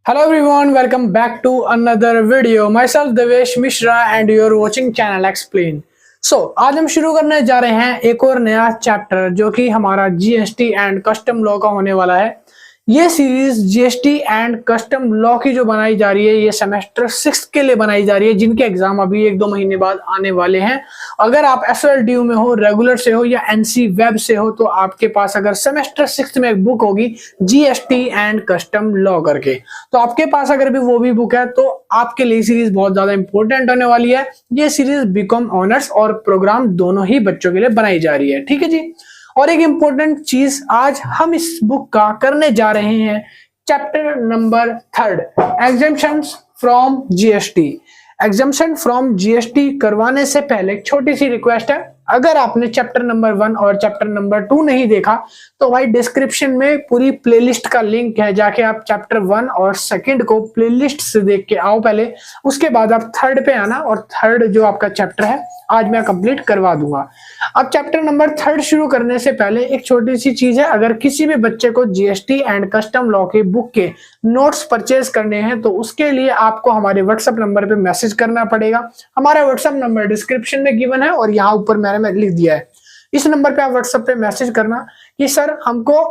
Hello everyone, welcome back to another video. Myself Devesh Mishra and you're watching channel Explain. आज हम शुरू करने जा रहे हैं एक और नया चैप्टर जो कि हमारा जीएसटी एंड कस्टम लॉ का होने वाला है। ये series GST and custom law की जो बनाई जा रही है ये सेमेस्टर 6 के लिए बनाई जा रही है, जिनके एग्जाम अभी 1-2 महीने बाद आने वाले हैं। अगर आप SLDU में हो, रेगुलर से हो या NC वेब से हो तो आपके पास अगर सेमेस्टर 6 में एक बुक होगी जीएसटी एंड कस्टम लॉ करके, तो आपके पास अगर भी वो भी बुक है तो आपके लिए सीरीज बहुत ज्यादा इंपॉर्टेंट होने वाली है। ये सीरीज बीकॉम ऑनर्स और प्रोग्राम दोनों ही बच्चों के लिए बनाई जा रही है। ठीक है जी। और एक इंपॉर्टेंट चीज आज हम इस बुक का करने जा रहे हैं, chapter number 3 exemptions from GST. Exemption from GST करवाने से पहले एक छोटी सी रिक्वेस्ट है, अगर आपने चैप्टर नंबर 1 और चैप्टर नंबर 2 नहीं देखा तो भाई डिस्क्रिप्शन में पूरी प्लेलिस्ट का लिंक है, जाके आप चैप्टर 1 और 2 को प्लेलिस्ट से देख के आओ पहले, उसके बाद आप 3 पे आना और 3 जो आपका चैप्टर है आज मैं कंप्लीट करवा दूंगा। अब चैप्टर नंबर 3 शुरू करने से पहले एक छोटी सी चीज है, अगर किसी भी बच्चे को जीएसटी एंड कस्टम लॉ के बुक के नोट्स परचेज करने हैं तो उसके लिए आपको हमारे व्हाट्सएप नंबर पे मैसेज करना पड़ेगा। हमारा व्हाट्सएप नंबर डिस्क्रिप्शन में गिवन है और यहाँ ऊपर मैंने लिख दिया है। इस नंबर पे आप व्हाट्सएप पे मैसेज करना कि सर हमको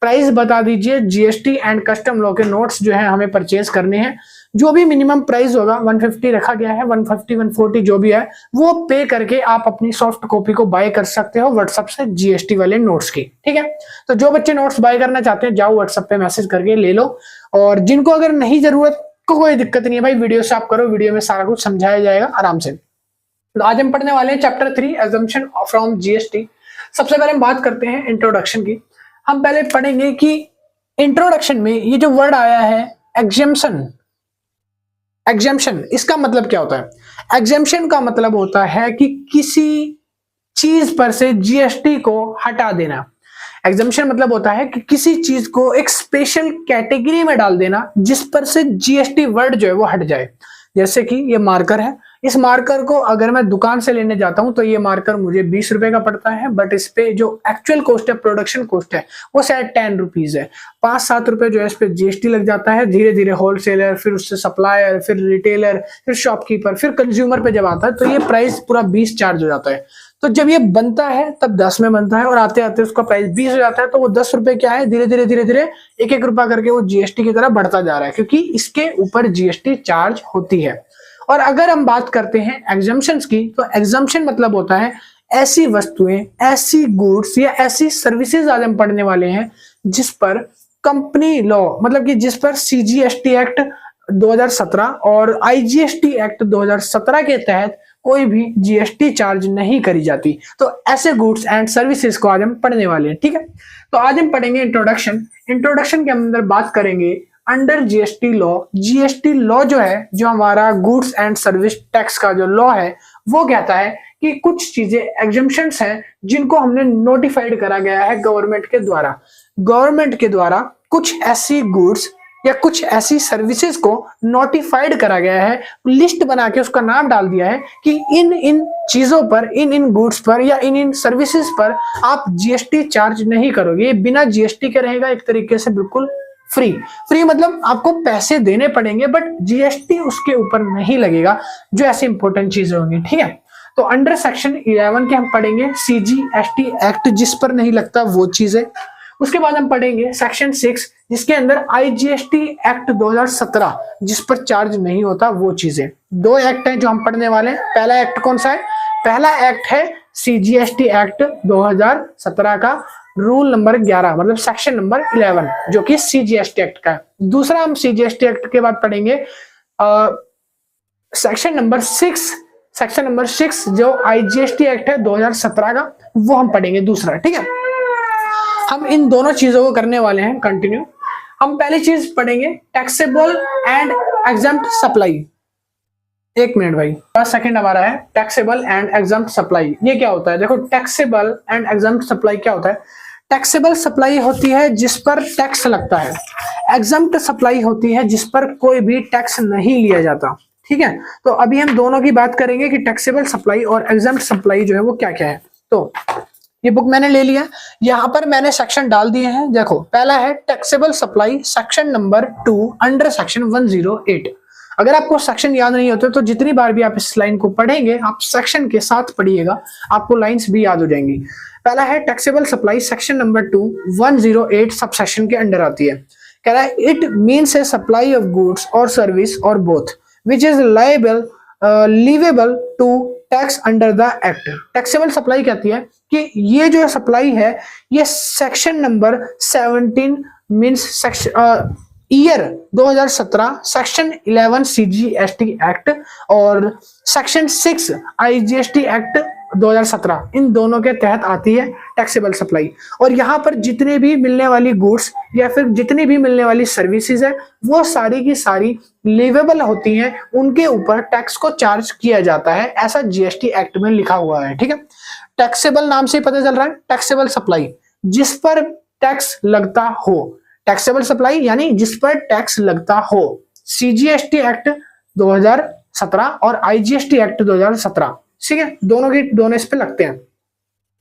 प्राइस बता दीजिए, जीएसटी एंड कस्टम लॉ के नोट्स जो है हमें परचेज करने हैं। जो भी मिनिमम प्राइस होगा 150 रखा गया है, 150 140 जो भी है वो पे करके आप अपनी सॉफ्ट कॉपी को बाय कर सकते हो व्हाट्सएप से जीएसटी वाले नोट्स की। ठीक है, तो जो बच्चे नोट्स बाय करना चाहते हैं जाओ व्हाट्सएप पे मैसेज करके ले लो, और जिनको अगर नहीं जरूरत को कोई दिक्कत नहीं है भाई, वीडियो से आप करो, वीडियो में सारा कुछ समझाया जाएगा आराम से। तो आज हम पढ़ने वाले हैं चैप्टर 3 एग्जम्पशन फ्रॉम जीएसटी। सबसे पहले हम बात करते हैं इंट्रोडक्शन की। हम पहले पढ़ेंगे कि इंट्रोडक्शन में ये जो वर्ड आया है एग्जम्पशन, एग्जम्पशन इसका मतलब क्या होता है? एग्जम्पशन का मतलब होता है कि किसी चीज पर से जीएसटी को हटा देना। एग्जम्पशन मतलब होता है कि किसी चीज को एक स्पेशल कैटेगरी में डाल देना जिस पर से जीएसटी वर्ड जो है वो हट जाए। जैसे कि ये मार्कर है, इस मार्कर को अगर मैं दुकान से लेने जाता हूं तो ये मार्कर मुझे 20 रुपए का पड़ता है, बट इस पे जो एक्चुअल कॉस्ट है, प्रोडक्शन कॉस्ट है, वो शायद 10 रुपीज है। 5-7 रुपए जो है इस पे जीएसटी लग जाता है। धीरे धीरे होलसेलर, फिर उससे सप्लायर, फिर रिटेलर, फिर शॉपकीपर, फिर कंज्यूमर पे जब आता है तो ये प्राइस पूरा 20 चार्ज हो जाता है। तो जब ये बनता है तब 10 में बनता है और आते आते उसका प्राइस 20 हो जाता है, तो वो 10 रुपए क्या है, धीरे धीरे 1-1 रुपया करके वो जीएसटी की तरह बढ़ता जा रहा है, क्योंकि इसके ऊपर जीएसटी चार्ज होती है। और अगर हम बात करते हैं एग्जम्पशंस की, तो एग्जम्पशन मतलब होता है ऐसी वस्तुएं, ऐसी गुड्स या ऐसी सर्विसेज आज हम पढ़ने वाले हैं जिस पर कंपनी लॉ मतलब कि जिस पर सीजीएसटी एक्ट 2017 और आईजीएसटी एक्ट 2017 के तहत कोई भी जीएसटी चार्ज नहीं करी जाती। तो ऐसे गुड्स एंड सर्विसेज को आज हम पढ़ने वाले हैं। ठीक है, तो आज हम पढ़ेंगे इंट्रोडक्शन। इंट्रोडक्शन के अंदर बात करेंगे under GST law. GST law जो है, जो हमारा गुड्स एंड सर्विस टैक्स का जो लॉ है, वो कहता है कि कुछ चीजें एग्जम्पशंस हैं जिनको हमने नोटिफाइड करा गया है गवर्नमेंट के द्वारा। गवर्नमेंट के द्वारा कुछ ऐसी गुड्स या कुछ ऐसी सर्विसेज को नोटिफाइड करा गया है, लिस्ट बना के उसका नाम डाल दिया है कि इन इन चीजों पर, इन इन गुड्स पर या इन इन सर्विसेज पर आप जीएसटी चार्ज नहीं करोगे। ये बिना जीएसटी के रहेगा, एक तरीके से बिल्कुल फ्री मतलब आपको पैसे देने पड़ेंगे बट जीएसटी उसके ऊपर नहीं लगेगा, जो ऐसी इंपॉर्टेंट चीजें होंगी। ठीक है, तो अंडर सेक्शन 11 के हम पढ़ेंगे सीजीएसटी एक्ट, जिस पर नहीं लगता वो चीजें। उसके बाद हम पढ़ेंगे सेक्शन 6, जिसके अंदर आईजीएसटी एक्ट 2017, जिस पर चार्ज नहीं होता वो चीजें। 2 एक्ट हैं जो हम पढ़ने वाले हैं। पहला एक्ट कौन सा है? पहला एक्ट है सीजीएसटी एक्ट 2017 का रूल नंबर 11 मतलब सेक्शन नंबर 11, जो कि सीजीएसटी एक्ट का है। दूसरा हम सीजीएसटी एक्ट के बाद पढ़ेंगे सेक्शन नंबर 6। सेक्शन नंबर 6 जो आईजीएसटी एक्ट है 2017 का, वो हम पढ़ेंगे दूसरा। ठीक है, हम इन दोनों चीजों को करने वाले हैं कंटिन्यू। हम पहली चीज पढ़ेंगे taxable and exempt supply. 1 minute भाई, फर्स्ट सेकंड हमारा है टैक्सेबल एंड एग्जम्प्ट सप्लाई। ये क्या होता है? देखो, टैक्सेबल एंड एग्जम्प्ट सप्लाई क्या होता है? टैक्सेबल सप्लाई होती है जिस पर टैक्स लगता है, एग्जम्प्ट सप्लाई होती है जिस पर कोई भी टैक्स नहीं लिया जाता। ठीक है, तो अभी हम दोनों की बात करेंगे कि टैक्सेबल सप्लाई और एग्जम्प्ट सप्लाई जो है वो क्या क्या है। तो ये बुक मैंने ले लिया। यहाँ पर मैंने सेक्शन डाल दिए हैं। देखो पहला है taxable supply, section number 2 under section 108। अगर आपको सेक्शन याद नहीं होते तो जितनी बार भी आप इस लाइन को पढ़ेंगे आप सेक्शन के साथ पढ़िएगा, आपको लाइंस भी याद हो जाएंगी। पहला है taxable supply, section number 2 108 sub section के अंडर आती है। कह रहा है it means a supply of goods और सर्विस और both which is liable leviable to tax under the act. Taxable supply कहती है कि ये जो सप्लाई है ये section number 17 means section year 2017 section 11 CGST act और सेक्शन 6 आईजीएसटी एक्ट 2017, इन दोनों के तहत आती है टैक्सेबल सप्लाई। और यहाँ पर जितने भी मिलने वाली गुड्स या फिर जितनी भी मिलने वाली सर्विसेज है वो सारी की सारी लिवेबल होती हैं, उनके ऊपर टैक्स को चार्ज किया जाता है, ऐसा जीएसटी एक्ट में लिखा हुआ है। ठीक है, टैक्सेबल नाम से पता चल रहा है, टैक्सेबल सप्लाई जिस पर टैक्स लगता हो, टैक्सेबल सप्लाई यानी जिस पर टैक्स लगता हो। सीजीएसटी एक्ट 2017 और आईजीएसटी एक्ट 2017, ठीक है, दोनों इस पे लगते हैं।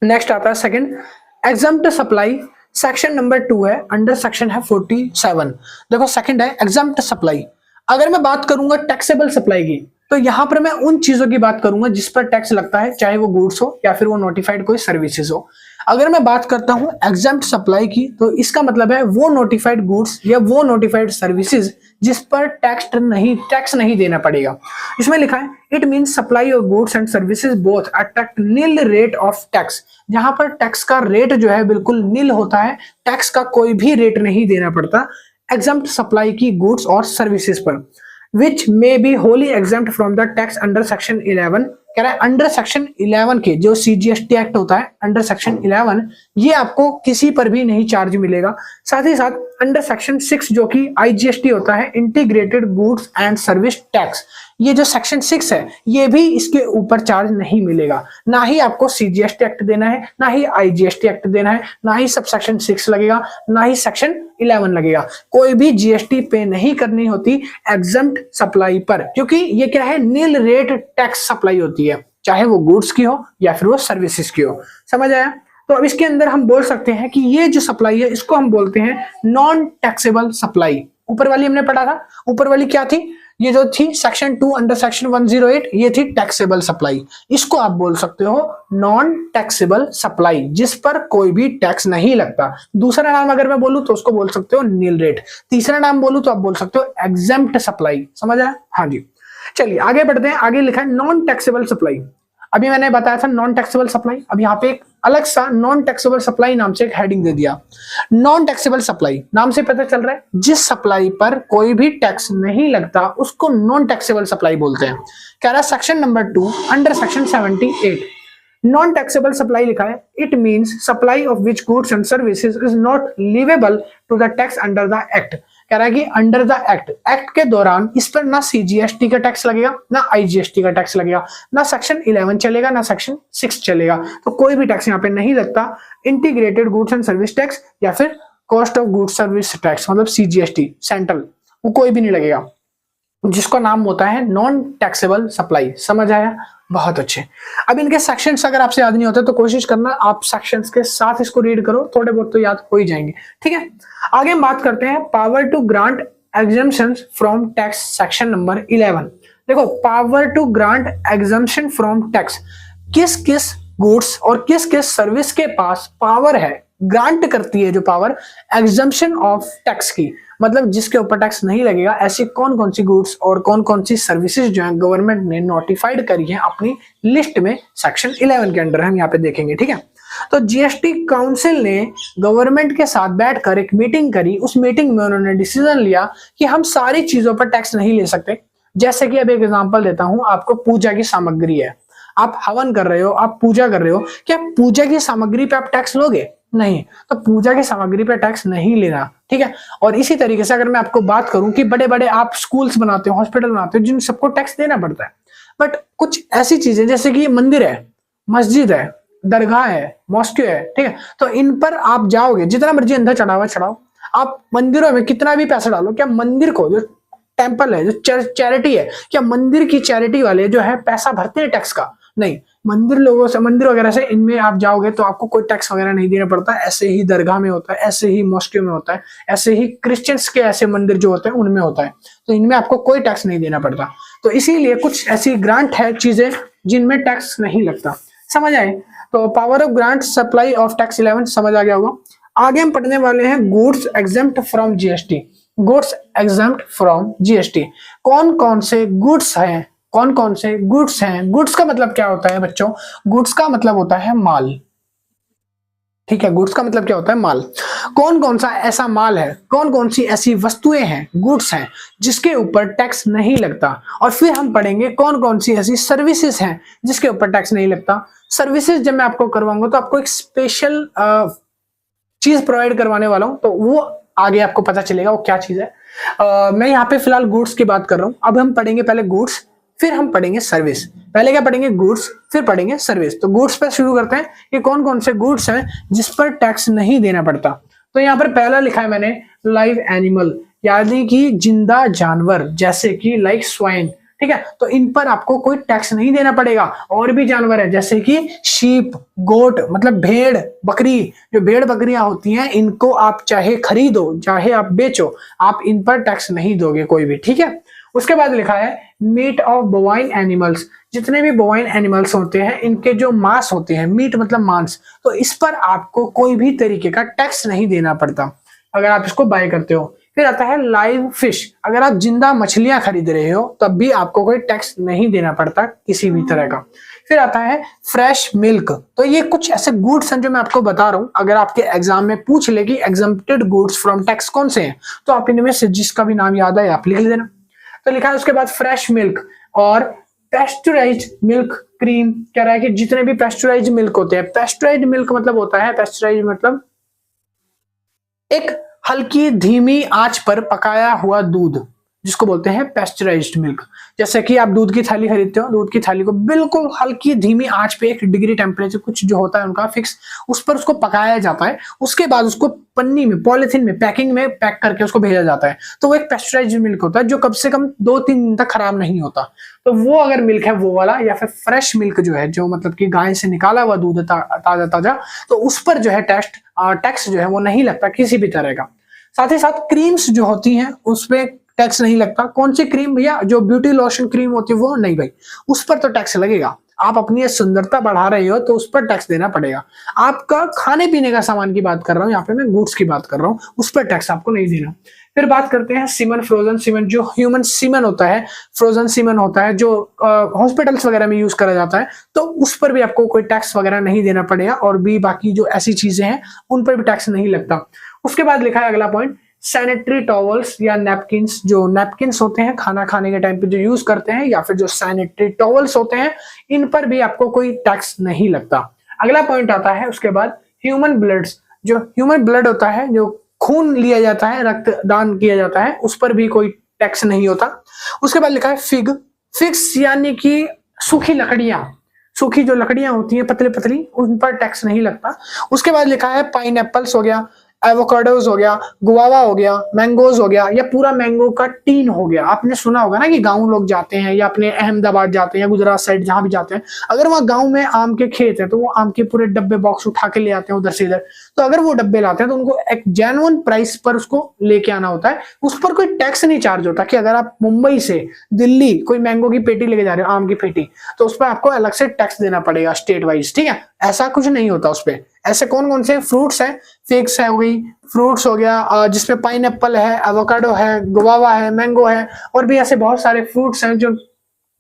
नेक्स्ट आता है second exempt supply, section number 2 है, अंडर सेक्शन है 47। देखो सेकंड है एग्जम्प्ट सप्लाई। अगर मैं बात करूंगा टैक्सेबल सप्लाई की तो यहां पर मैं उन चीजों की बात करूंगा जिस पर टैक्स लगता है, चाहे वो गुड्स हो या फिर वो नोटिफाइड कोई सर्विसेज हो। अगर मैं बात करता हूं एग्जम्प्ट सप्लाई की तो इसका मतलब है वो नोटिफाइड गुड्स या वो नोटिफाइड सर्विसेज जिस पर टैक्स नहीं देना पड़ेगा। इसमें लिखा है it means supply of goods and services both attract nil rate of tax, जहां पर टैक्स का रेट जो है बिल्कुल नील होता है, टैक्स का कोई भी रेट नहीं देना पड़ता एग्जम्प्ट सप्लाई की गुड्स और सर्विसेज पर, which may be wholly exempt from the tax under section 11। कह रहा है अंडर सेक्शन 11 के जो सीजीएसटी एक्ट होता है, अंडर सेक्शन 11 ये आपको किसी पर भी नहीं चार्ज मिलेगा। साथ ही साथ अंडर सेक्शन 6 जो कि आईजीएसटी होता है, integrated goods and service tax, ये जो सेक्शन 6 है ये भी इसके ऊपर चार्ज नहीं मिलेगा। ना ही आपको सीजीएसटी एक्ट देना है, ना ही आईजीएसटी एक्ट देना है, ना ही सब सेक्शन 6 लगेगा, ना ही सेक्शन 11 लगेगा। कोई भी जीएसटी पे नहीं करनी होती एग्जम्प्ट सप्लाई पर, क्योंकि ये क्या है नील रेट टैक्स सप्लाई होती है, चाहे वो गुड्स की हो या फिर वो सर्विसेज की हो। समझ आया? तो अब इसके अंदर हम बोल सकते हैं कि ये जो सप्लाई है इसको हम बोलते हैं नॉन टैक्सेबल सप्लाई। ऊपर वाली हमने पढ़ा था, ऊपर वाली क्या थी, ये जो थी सेक्शन 2 अंडर सेक्शन 108 ये थी टैक्सेबल सप्लाई। इसको आप बोल सकते हो नॉन टैक्सेबल सप्लाई, जिस पर कोई भी टैक्स नहीं लगता। दूसरा नाम अगर मैं बोलूं तो उसको बोल सकते हो नील रेट। तीसरा नाम बोलूं तो आप बोल सकते हो एग्जेम्प्ट सप्लाई। समझ आया? हाँ जी, चलिए आगे बढ़ते हैं। आगे लिखा है नॉन टैक्सेबल सप्लाई। अभी मैंने बताया था नॉन टैक्सेबल सप्लाई, अब यहाँ पे एक अलग सा नॉन टैक्सेबल सप्लाई नाम से एक हेडिंग दे दिया। नॉन टैक्सेबल सप्लाई नाम से पता चल रहा है जिस सप्लाई पर कोई भी टैक्स नहीं लगता उसको नॉन टैक्सेबल सप्लाई बोलते हैं। कह रहा है section number 2 under section 78 non taxable supply लिखा है it means supply of which goods and services is not leviable to the tax under the act. कह रहा है कि अंडर द एक्ट के दौरान इस पर ना सीजीएसटी का टैक्स लगेगा, ना आईजीएसटी का टैक्स लगेगा, ना सेक्शन 11 चलेगा, ना सेक्शन 6 चलेगा। तो कोई भी टैक्स यहाँ पे नहीं लगता। Integrated goods and service tax या फिर cost of goods service tax मतलब सीजीएसटी सेंट्रल, वो कोई भी नहीं लगेगा, जिसका नाम होता है नॉन टैक्सेबल सप्लाई। समझ आया? बहुत अच्छे। अब इनके सेक्शंस अगर आपसे याद नहीं होते तो कोशिश करना आप सेक्शंस के साथ इसको रीड करो, थोड़े बहुत तो याद हो ही जाएंगे। ठीक है, आगे हम बात करते हैं power to grant exemptions from tax section number 11। देखो power to grant exemption from tax, किस किस गुड्स और किस किस सर्विस के पास पावर है, ग्रांट करती है जो पावर एग्जम्पशन ऑफ टैक्स की, मतलब जिसके ऊपर टैक्स नहीं लगेगा। ऐसी कौन कौन सी गुड्स और कौन कौन सी सर्विसेज जो है गवर्नमेंट ने नोटिफाइड करी है अपनी लिस्ट में, सेक्शन 11 के अंडर हम यहाँ पे देखेंगे। ठीक है, तो जीएसटी काउंसिल ने गवर्नमेंट के साथ बैठकर एक मीटिंग करी। उस मीटिंग में उन्होंने डिसीजन लिया कि हम सारी चीजों पर टैक्स नहीं ले सकते। जैसे कि अब एक एग्जांपल देता हूं आपको, पूजा की सामग्री है, आप हवन कर रहे हो, आप पूजा कर रहे हो, क्या पूजा की सामग्री पे आप टैक्स लोगे? नहीं, तो पूजा की सामग्री पे टैक्स नहीं लेना। ठीक है, और इसी तरीके से अगर मैं आपको बात करूं कि बड़े बड़े आप स्कूल्स बनाते हो, हॉस्पिटल बनाते हो, जिन सबको टैक्स देना पड़ता है, बट कुछ ऐसी चीजें जैसे कि मंदिर है, मस्जिद है, दरगाह है, मॉस्क है, ठीक है, तो इन पर आप जाओगे, जितना मर्जी अंदर चढ़ावा चढ़ाओ, आप मंदिरों में कितना भी पैसा डालो, क्या मंदिर को जो टेम्पल है, जो चैरिटी है, क्या मंदिर की चैरिटी वाले जो है पैसा भरते हैं टैक्स का? नहीं, मंदिर लोगों से, मंदिर वगैरह से इनमें आप जाओगे तो आपको कोई टैक्स वगैरह नहीं देना पड़ता। ऐसे ही दरगाह में होता है, ऐसे ही मॉस्के में होता है, ऐसे ही क्रिश्चियंस के ऐसे मंदिर जो होते हैं उनमें होता है। तो इनमें आपको कोई टैक्स नहीं देना पड़ता। तो इसीलिए कुछ ऐसी ग्रांट है चीजें जिनमें टैक्स नहीं लगता। समझ आए? तो power of grant, supply of tax 11 समझ आ गया होगा। आगे हम पढ़ने वाले हैं goods exempt from GST. Goods exempt from GST, कौन कौन से गुड्स हैं, कौन कौन से गुड्स हैं। गुड्स का मतलब क्या होता है बच्चों? गुड्स का मतलब होता है माल। ठीक है, गुड्स का मतलब क्या होता है? माल। कौन कौन सा ऐसा माल है, कौन कौन सी ऐसी वस्तुएं हैं, गुड्स हैं, जिसके ऊपर टैक्स नहीं लगता। और फिर हम पढ़ेंगे कौन कौन सी ऐसी सर्विसेज हैं जिसके ऊपर टैक्स नहीं लगता। सर्विसेज जब मैं आपको करवाऊंगा तो आपको एक स्पेशल चीज प्रोवाइड करवाने वाला हूं, तो वो आगे आपको पता चलेगा वो क्या चीज है। मैं यहाँ पे फिलहाल गुड्स की बात कर रहा हूं। अब हम पढ़ेंगे पहले गुड्स, फिर हम पढ़ेंगे सर्विस। पहले क्या पढ़ेंगे? गुड्स, फिर पढ़ेंगे सर्विस। तो गुड्स पे शुरू करते हैं कि कौन कौन से गुड्स हैं जिस पर टैक्स नहीं देना पड़ता। तो यहाँ पर पहला लिखा है मैंने, लाइव एनिमल, यानी कि जिंदा जानवर, जैसे कि लाइक स्वाइन। ठीक है, तो इन पर आपको कोई टैक्स नहीं देना पड़ेगा। और भी जानवर है जैसे कि शीप, गोट, मतलब भेड़, बकरी। जो भेड़ बकरियां होती हैं इनको आप चाहे खरीदो चाहे आप बेचो, आप इन पर टैक्स नहीं दोगे कोई भी। ठीक है, उसके बाद लिखा है मीट ऑफ बोवाइन एनिमल्स, जितने भी बोवाइन एनिमल्स होते हैं इनके जो मांस होते हैं, मीट मतलब मांस, तो इस पर आपको कोई भी तरीके का टैक्स नहीं देना पड़ता अगर आप इसको बाय करते हो। फिर आता है लाइव फिश, अगर आप जिंदा मछलियां खरीद रहे हो तब भी आपको कोई टैक्स नहीं देना पड़ता किसी भी तरह का। फिर आता है फ्रेश मिल्क। तो ये कुछ ऐसे गुड्स हैं जो मैं आपको बता रहा हूं, अगर आपके एग्जाम में पूछ ले कि एग्जम्प्टेड गुड्स फ्रॉम टैक्स कौन से हैं, तो आप इनमें से जिसका भी नाम याद है आप लिख देना। तो लिखा है उसके बाद फ्रेश मिल्क और पेस्चराइज्ड मिल्क क्रीम। कह रहा है कि जितने भी पेस्चराइज्ड मिल्क होते हैं, पेस्चराइज्ड मिल्क मतलब होता है, पेस्चराइज्ड मतलब एक हल्की धीमी आंच पर पकाया हुआ दूध, जिसको बोलते हैं पेस्चराइज्ड मिल्क। जैसे कि आप दूध की थैली खरीदते हो, दूध की थैली को बिल्कुल हल्की धीमी आंच पे 1 डिग्री टेम्परेचर कुछ जो होता है उनका फिक्स, उस पर उसको पकाया जाता है। उसके बाद उसको पन्नी में, पॉलिथीन में, पैकिंग में पैक करके उसको भेजा जाता है। तो वो एक पेस्चराइज्ड मिल्क होता है जो कम से कम 2-3 दिन तक खराब नहीं होता। तो वो अगर मिल्क है वो वाला, या फिर फ्रेश मिल्क जो है, जो मतलब कि गाय से निकाला हुआ दूध ताजा ताजा, तो उस पर जो है टैक्स जो है वो नहीं लगता किसी भी तरह का। साथ ही साथ क्रीम्स जो होती हैं उसपे टैक्स नहीं लगता। कौन सी क्रीम भैया? जो ब्यूटी लोशन क्रीम होती है वो नहीं भाई, उस पर तो टैक्स लगेगा। आप अपनी सुंदरता बढ़ा रहे हो तो उस पर टैक्स देना पड़ेगा। आपका खाने पीने का सामान की बात कर रहा हूँ, यहाँ पे मैं गुड्स की बात कर रहा हूँ, उस पर टैक्स आपको नहीं देना। फिर बात करते हैं सीमन, फ्रोजन सीमन। जो ह्यूमन सीमन होता है, फ्रोजन सीमन होता है, जो हॉस्पिटल्स वगैरह में यूज करा जाता है, तो उस पर भी आपको कोई टैक्स वगैरह नहीं देना पड़ेगा। और भी बाकी जो ऐसी चीजें हैं उन पर भी टैक्स नहीं लगता। उसके बाद लिखा है अगला पॉइंट, सैनिटरी टॉवल्स या नैपकिन्स। जो नैपकिन्स होते हैं खाना खाने के टाइम पे जो यूज करते हैं, या फिर जो सैनिटरी टॉवल्स होते हैं, इन पर भी आपको कोई टैक्स नहीं लगता। अगला पॉइंट आता है उसके बाद ह्यूमन ब्लड्स। जो ह्यूमन ब्लड होता है, जो खून लिया जाता है, रक्तदान किया जाता है, उस पर भी कोई टैक्स नहीं होता। उसके बाद लिखा है फिग्स, यानी कि सूखी लकड़ियां, सूखी जो लकड़ियां होती हैं पतली पतली, उन पर टैक्स नहीं लगता। उसके बाद लिखा है पाइनएप्पल्स हो गया, एवोकाडोज हो गया, गुआवा हो गया, मैंगोज हो गया, या पूरा मैंगो का टीन हो गया। आपने सुना होगा ना कि गांव लोग जाते हैं या अपने अहमदाबाद जाते हैं या गुजरात साइड जहां भी जाते हैं, अगर वहां गांव में आम के खेत है तो वो आम के पूरे डब्बे बॉक्स उठा के ले आते हैं उधर से इधर। तो अगर वो डब्बे लाते हैं तो उनको एक जेन्युइन प्राइस पर उसको लेके आना होता है, उस पर कोई टैक्स नहीं चार्ज होता। कि अगर आप मुंबई से दिल्ली कोई मैंगो की पेटी लेके जा रहे हो, आम की पेटी, तो उस पर आपको अलग से टैक्स देना पड़ेगा स्टेट वाइज। ठीक है, ऐसा कुछ नहीं होता उस पर। ऐसे कौन कौन से फ्रूट्स हैं? फिग्स है, हो गई, फ्रूट्स हो गया जिसमें पाइनएप्पल है, एवोकाडो है, गुआवा है, मैंगो है, और भी ऐसे बहुत सारे फ्रूट्स हैं जो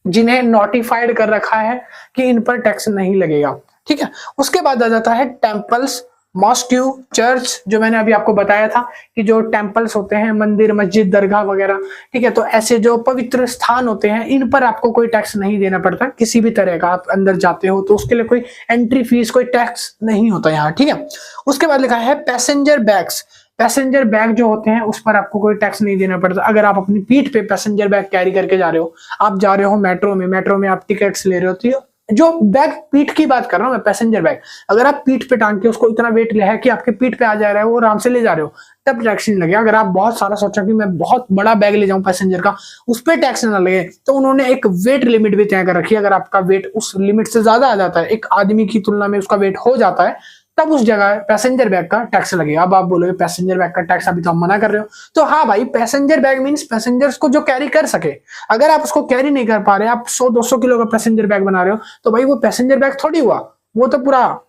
जिन्हें नोटिफाइड कर रखा है कि इन पर टैक्स नहीं लगेगा। ठीक है, उसके बाद आ जाता है टेम्पल्स, मॉस्क्यू, चर्च। जो मैंने अभी आपको बताया था कि जो टेम्पल्स होते हैं, मंदिर, मस्जिद, दरगाह वगैरह, ठीक है, तो ऐसे जो पवित्र स्थान होते हैं इन पर आपको कोई टैक्स नहीं देना पड़ता किसी भी तरह का। आप अंदर जाते हो तो उसके लिए कोई एंट्री फीस, कोई टैक्स नहीं होता यहाँ। ठीक है, उसके बाद लिखा है पैसेंजर बैग्स। पैसेंजर बैग जो होते हैं उस पर आपको कोई टैक्स नहीं देना पड़ता। अगर आप अपनी पीठ पे पैसेंजर बैग कैरी करके जा रहे हो, आप जा रहे हो मेट्रो में, मेट्रो में आप टिकट्स ले रहे हो, जो बैग पीठ की बात कर रहा हूं मैं, पैसेंजर बैग, अगर आप पीठ पे टांग के उसको इतना वेट ले है कि आपके पीठ पे आ जा रहा है, वो आराम से ले जा रहे हो, तब टैक्स नहीं लगेगा। अगर आप बहुत सारा सोचा कि मैं बहुत बड़ा बैग ले जाऊं पैसेंजर का, उस पर टैक्स ना लगे, तो उन्होंने एक वेट लिमिट भी तय कर रखी है। अगर आपका वेट उस लिमिट से ज्यादा आ जाता है, एक आदमी की तुलना में उसका वेट हो जाता है, तब उस जगह पैसेंजर बैग का टैक्स लगेगा। अब आप बोलोगे पैसेंजर बैग का टैक्स अभी तो हम मना कर रहे हो, तो हाँ भाई, पैसेंजर बैग मींस पैसेंजर्स को जो कैरी कर सके। अगर आप उसको कैरी नहीं कर पा रहे, आप 100-200 किलो का पैसेंजर बैग बना रहे हो, तो भाई वो पैसेंजर बैग थोड़ी हुआ, वो तो पूरा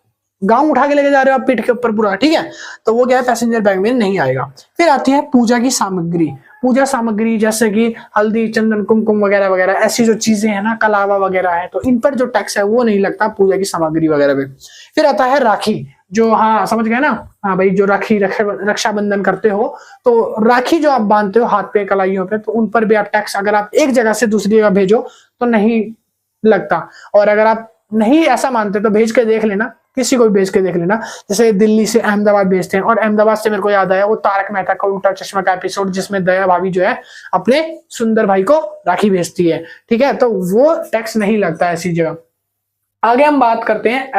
गांव उठा के लेके जा रहे हो आप पीठ के ऊपर पूरा, ठीक है। तो वो क्या है, पैसेंजर बैग में नहीं आएगा। फिर आती है पूजा की सामग्री। पूजा सामग्री जैसे कि हल्दी, चंदन, कुमकुम वगैरह वगैरह, ऐसी जो चीजें हैं ना, कलावा वगैरह है, तो इन पर जो टैक्स है वो नहीं लगता पूजा की सामग्री वगैरह पे। फिर आता है राखी, जो, हाँ समझ गए ना, हाँ भाई, जो राखी रक्षाबंधन करते हो, तो राखी जो आप बांधते हो हाथ पे, कलाइयों पे, तो उन पर भी आप टैक्स, अगर आप एक जगह से दूसरी जगह भेजो तो नहीं लगता। और अगर आप नहीं ऐसा मानते तो भेज के देख लेना, किसी को भी भेज के देख लेना। जैसे दिल्ली से अहमदाबाद भेजते हैं, और अहमदाबाद से मेरे को याद आया वो तारक मेहता का उल्टा चश्मा का एपिसोड, जिसमें दया भाभी जो है अपने सुंदर भाई को राखी भेजती है, ठीक है, तो वो टैक्स नहीं लगता ऐसी जगह। आगे हम बात करते हैं,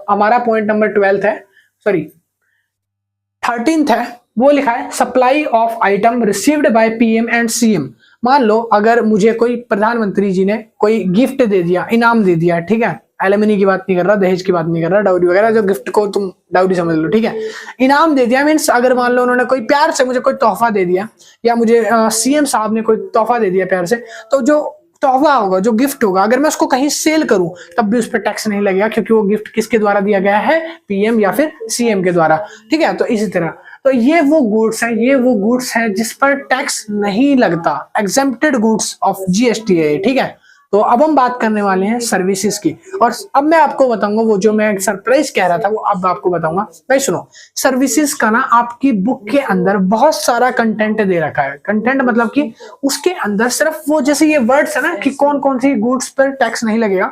हमारा पॉइंट नंबर 12 है, सॉरी 13th है, वो लिखा है supply of item received by PM and CM. मान लो अगर मुझे कोई प्रधानमंत्री जी ने कोई गिफ्ट दे दिया, इनाम दे दिया, ठीक है, एलिमनी की बात नहीं कर रहा, दहेज की बात नहीं कर रहा, डाउरी वगैरह, जो गिफ्ट को तुम डाउरी समझ लो, ठीक है, इनाम दे दिया मीन्स, अगर मान लो उन्होंने कोई प्यार से मुझे कोई तोहफा दे दिया, या मुझे सीएम साहब ने कोई तोहफा दे दिया प्यार से, तो जो तोहफा होगा, जो गिफ्ट होगा, अगर मैं उसको कहीं सेल करूं तब भी उस पर टैक्स नहीं लगेगा, क्योंकि वो गिफ्ट किसके द्वारा दिया गया है, पीएम या फिर सीएम के द्वारा, ठीक है। तो इसी तरह, तो ये वो गुड्स हैं जिस पर टैक्स नहीं लगता, एग्जेम्प्टेड गुड्स ऑफ जीएसटी है, ठीक है। तो अब हम बात करने वाले हैं सर्विसेज की, और अब मैं आपको बताऊंगा वो जो मैं सरप्राइज कह रहा था, वो अब आपको बताऊंगा। भाई सुनो, सर्विसेज का ना आपकी बुक के अंदर बहुत सारा कंटेंट दे रखा है। कंटेंट मतलब कि उसके अंदर सिर्फ वो, जैसे ये वर्ड्स है ना कि कौन कौन सी गुड्स पर टैक्स नहीं लगेगा,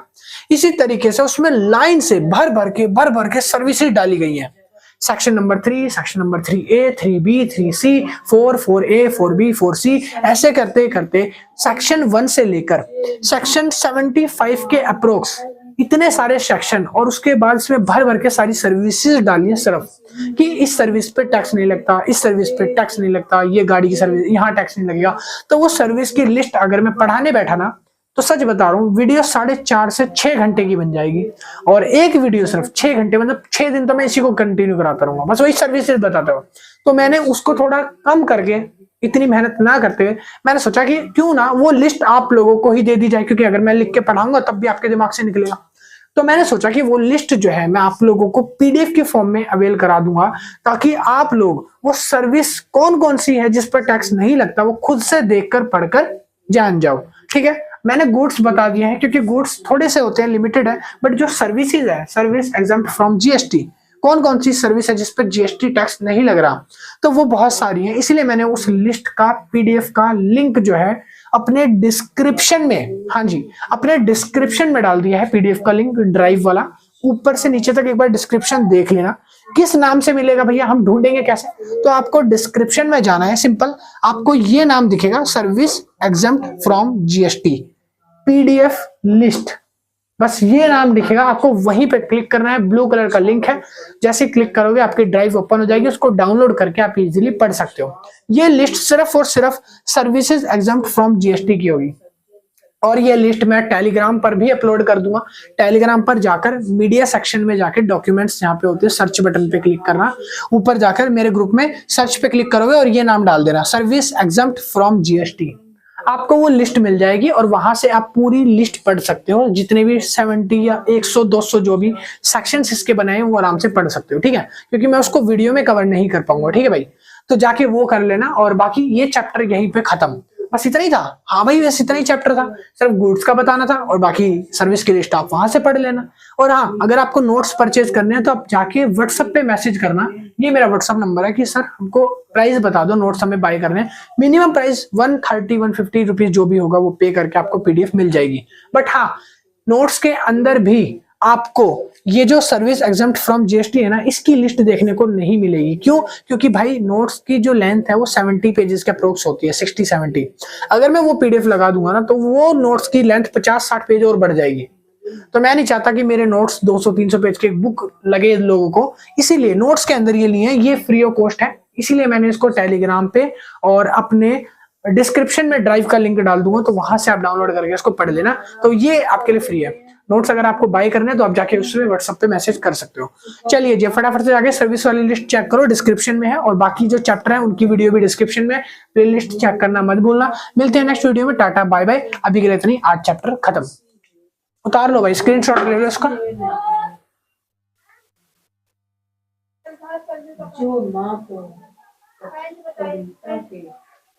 इसी तरीके से उसमें लाइन से भर भर के सर्विसेज डाली गई है। Section number 3, section number 3A, 3B, 3C, 4, 4A, 4B, 4C, ऐसे करते करते सेक्शन 1 से लेकर सेक्शन 75 के अप्रोक्स इतने सारे सेक्शन, और उसके बाद इसमें भर के सारी सर्विसेज डाली है सिर्फ, कि इस सर्विस पे टैक्स नहीं लगता, इस सर्विस पे टैक्स नहीं लगता, ये गाड़ी की सर्विस यहाँ टैक्स नहीं लगेगा। तो वो सर्विस की लिस्ट अगर मैं पढ़ाने बैठा ना, तो सच बता रहा हूँ वीडियो 4.5 से 6 घंटे की बन जाएगी, और एक वीडियो सिर्फ 6 घंटे, मतलब 6 दिन तो मैं इसी को कंटिन्यू कराता रहूंगा, बस वही सर्विसेज बताता हूँ। तो मैंने उसको थोड़ा कम करके, इतनी मेहनत ना करते हुए, मैंने सोचा कि क्यों ना वो लिस्ट आप लोगों को ही दे दी जाए, क्योंकि अगर मैं लिख के पढ़ाऊंगा तब भी आपके दिमाग से निकलेगा। तो मैंने सोचा कि वो लिस्ट जो है मैं आप लोगों को पीडीएफ के फॉर्म में अवेल करा दूंगा, ताकि आप लोग वो सर्विस कौन कौन सी है जिस पर टैक्स नहीं लगता, वो खुद से देखकर पढ़कर जान जाओ, ठीक है। मैंने गुड्स बता दिए हैं, क्योंकि गुड्स थोड़े से होते हैं, लिमिटेड है, बट जो सर्विसेज है, सर्विस एग्जम्प्ट फ्रॉम जीएसटी, कौन कौन सी सर्विस है जिस पर जीएसटी टैक्स नहीं लग रहा, तो वो बहुत सारी है। इसलिए मैंने उस लिस्ट का पीडीएफ का लिंक जो है अपने डिस्क्रिप्शन में, हाँ जी, अपने डिस्क्रिप्शन में डाल दिया है पीडीएफ का लिंक, ड्राइव वाला, ऊपर से नीचे तक एक बार डिस्क्रिप्शन देख लेना। किस नाम से मिलेगा भैया, हम ढूंढेंगे कैसे, तो आपको डिस्क्रिप्शन में जाना है, सिंपल, आपको ये नाम दिखेगा, service exempt from GST PDF list, बस ये नाम दिखेगा, आपको वहीं पे क्लिक करना है, ब्लू कलर का लिंक है, जैसे क्लिक करोगे आपकी ड्राइव ओपन हो जाएगी, उसको डाउनलोड करके आप इजीली पढ़ सकते हो। ये लिस्ट सिर्फ और सिर्फ सर्विसेज एग्जम्प्ट फ्रॉम जीएसटी की होगी, और ये लिस्ट मैं टेलीग्राम पर भी अपलोड कर दूंगा। टेलीग्राम पर जाकर मीडिया सेक्शन में जाकर डॉक्यूमेंट्स यहाँ पे होते हैं, सर्च बटन पे क्लिक करना, ऊपर जाकर मेरे ग्रुप में सर्च पे क्लिक करोगे और ये नाम डाल देना, सर्विस एग्जम्प्ट फ्रॉम जीएसटी, आपको वो लिस्ट मिल जाएगी, और वहां से आप पूरी लिस्ट पढ़ सकते हो, जितने भी 70 या 100-200 जो भी सेक्शंस इसके बनाए हैं वो आराम से पढ़ सकते हो, ठीक है, क्योंकि मैं उसको वीडियो में कवर नहीं कर पाऊंगा, ठीक है भाई। तो जाके वो कर लेना, और बाकी ये चैप्टर यहीं पे खत्म, बस इतना ही था। हाँ भाई, बस इतना ही चैप्टर था, सिर्फ गुड्स का बताना था, और बाकी सर्विस की लिस्ट आप वहां से पढ़ लेना। और हाँ, अगर आपको नोट्स परचेज करने हैं तो आप जाके व्हाट्सएप पे मैसेज करना, ये मेरा व्हाट्सएप नंबर है, कि सर हमको प्राइस बता दो, नोट्स हमें बाय करने हैं, मिनिमम प्राइस 130-150 रुपीज जो भी होगा वो पे करके आपको पीडीएफ मिल जाएगी। बट हाँ, नोट्स के अंदर भी आपको ये जो सर्विस एग्जम्प्ट फ्रॉम जीएसटी है ना, इसकी लिस्ट देखने को नहीं मिलेगी। क्यों? क्योंकि भाई नोट्स की जो लेंथ है वो 70 पेजेस के अप्रोक्स होती है, 60-70। अगर मैं वो पीडीएफ लगा दूंगा ना, तो वो नोट्स की लेंथ 50-60 पेज और बढ़ जाएगी। तो मैं नहीं चाहता कि मेरे नोट्स 200-300 पेज के बुक लगे लोगों को, इसीलिए नोट्स के अंदर ये लिए हैं, ये फ्री ऑफ कॉस्ट है, इसीलिए मैंने इसको टेलीग्राम पे और अपने डिस्क्रिप्शन में ड्राइव का लिंक डाल दूंगा, तो वहां से आप डाउनलोड करके इसको पढ़ लेना। तो ये आपके लिए फ्री है। नोट्स अगर आपको बाय करने हैं तो आप जाके उसमें व्हाट्सएप पे मैसेज कर सकते हो। चलिए जी, फटाफट से जाके सर्विस वाली लिस्ट चेक करो, डिस्क्रिप्शन में है, और बाकी जो चैप्टर है उनकी वीडियो भी डिस्क्रिप्शन में, प्लेलिस्ट चेक करना मत भूलना। मिलते हैं नेक्स्ट वीडियो में, टाटा बाय बाय। अभी के लिए इतनी, आज चैप्टर खत्म। उतार लो भाई, स्क्रीनशॉट ले लो इसका। जो माँ को